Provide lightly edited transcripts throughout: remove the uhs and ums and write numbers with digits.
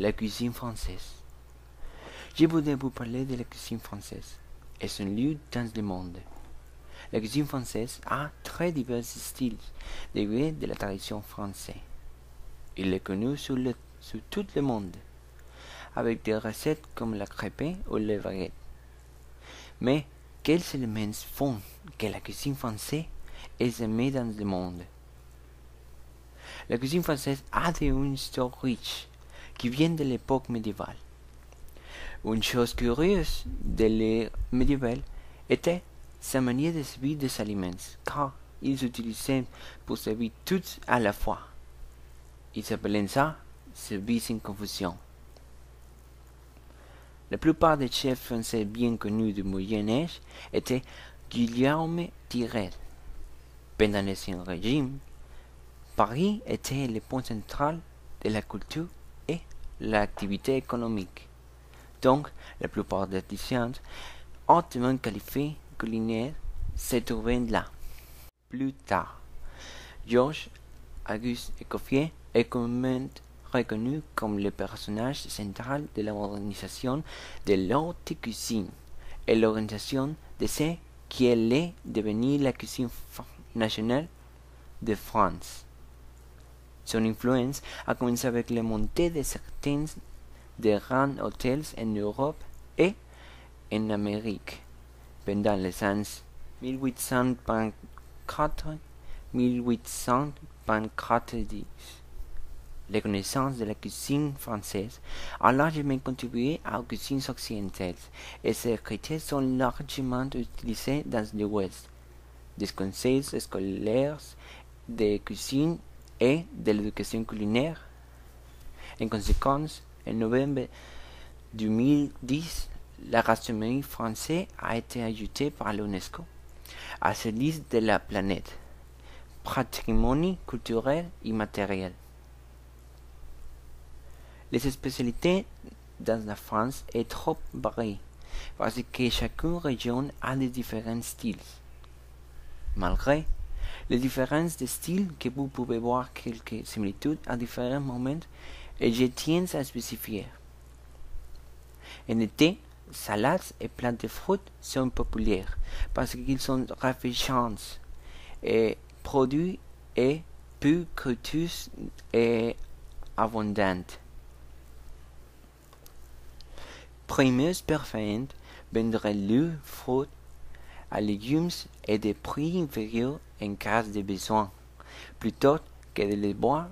la cuisine française. Je voudrais vous parler de la cuisine française et son lieu dans le monde. La cuisine française a très divers styles dérivés de la tradition française. Il est connu sur tout le monde, avec des recettes comme la crêpée ou les baguettes. Mais quels éléments font que la cuisine française est aimée dans le monde? La cuisine française a une histoire riche qui vient de l'époque médiévale. Une chose curieuse de l'ère médiévale était sa manière de servir des aliments, car ils utilisaient pour servir tout à la fois. Ils appelaient ça servir sans confusion. La plupart des chefs français bien connus du Moyen-Âge étaient Guillaume Tirel. Pendant l'Ancien Régime, Paris était le point central de la culture et l'activité économique. Donc, la plupart des artisans hautement qualifiés culinaires se trouvaient là. Plus tard, Georges Auguste Escoffier est communément reconnu comme le personnage central de la modernisation de l'haute cuisine et l'organisation de ce qui allait devenir la cuisine nationale de France. Son influence a commencé avec la montée de certains des grands hôtels en Europe et en Amérique pendant les années 1824-1890. La connaissance de la cuisine française a largement contribué aux cuisines occidentales et ces critères sont largement utilisés dans l'Ouest. Des conseils scolaires de cuisine et de l'éducation culinaire. En conséquence, en novembre 2010, la gastronomie française a été ajoutée par l'UNESCO à cette liste de la planète, patrimoine culturel immatériel. Les spécialités dans la France sont trop variées parce que chaque région a des différents styles. Malgré les différences de styles que vous pouvez voir quelques similitudes à différents moments, et je tiens à spécifier. En été, salades et plats de fruits sont populaires parce qu'ils sont rafraîchissants et produits et peu coûteux et abondants. Primeurs parfaits vendraient leurs fruits à légumes et des prix inférieurs en cas de besoin, plutôt que de les boire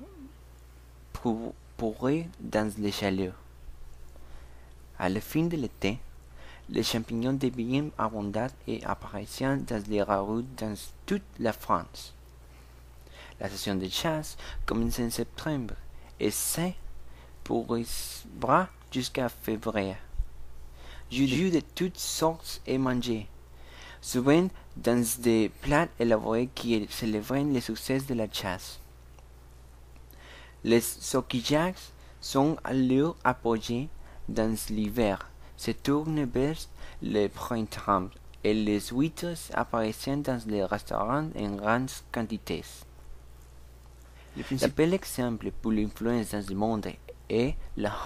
pourrir dans les chaleurs. À la fin de l'été, les champignons deviennent abondants et apparaissent dans les rues dans toute la France. La saison de chasse commence en septembre et se poursuivra jusqu'à février. Jus de toutes sortes est mangé, souvent dans des plats élaborés qui célèbrent le succès de la chasse. Les coquillages sont à leur apogée dans l'hiver, se tournent vers le printemps et les huîtres apparaissent dans les restaurants en grandes quantités. Le principal exemple pour l'influence dans le monde est la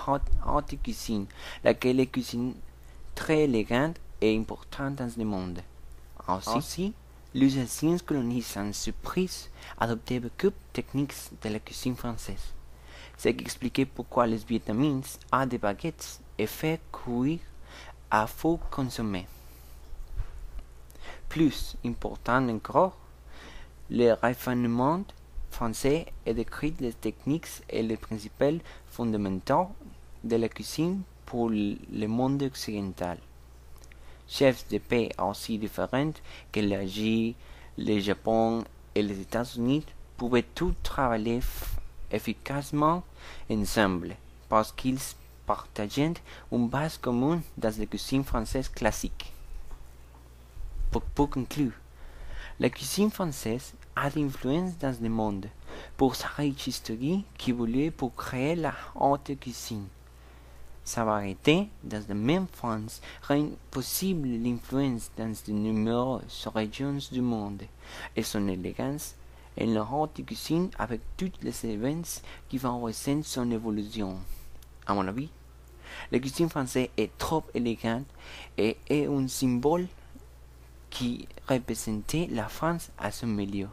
haute cuisine, laquelle est cuisine très élégante et importante dans le monde. Aussi, les anciens colonisants surpris adoptaient beaucoup de techniques de la cuisine française, ce qui expliquait pourquoi les Vietnamiens ont des baguettes et fait cuire à four consommé. Plus important encore, le raffinement français est décrit les techniques et les principes fondamentaux de la cuisine pour le monde occidental. Chefs de pays aussi différents que l'Asie, le Japon et les États-Unis pouvaient tous travailler efficacement ensemble parce qu'ils partageaient une base commune dans la cuisine française classique. Pour conclure, la cuisine française a d'influence dans le monde pour sa riche histoire qui évolue pour créer la haute cuisine. Sa variété dans la même France rend possible l'influence dans de nombreuses régions du monde et son élégance en la haute cuisine avec toutes les événements qui favorisent son évolution. à mon avis. La cuisine française est trop élégante et est un symbole qui représentait la France à son milieu.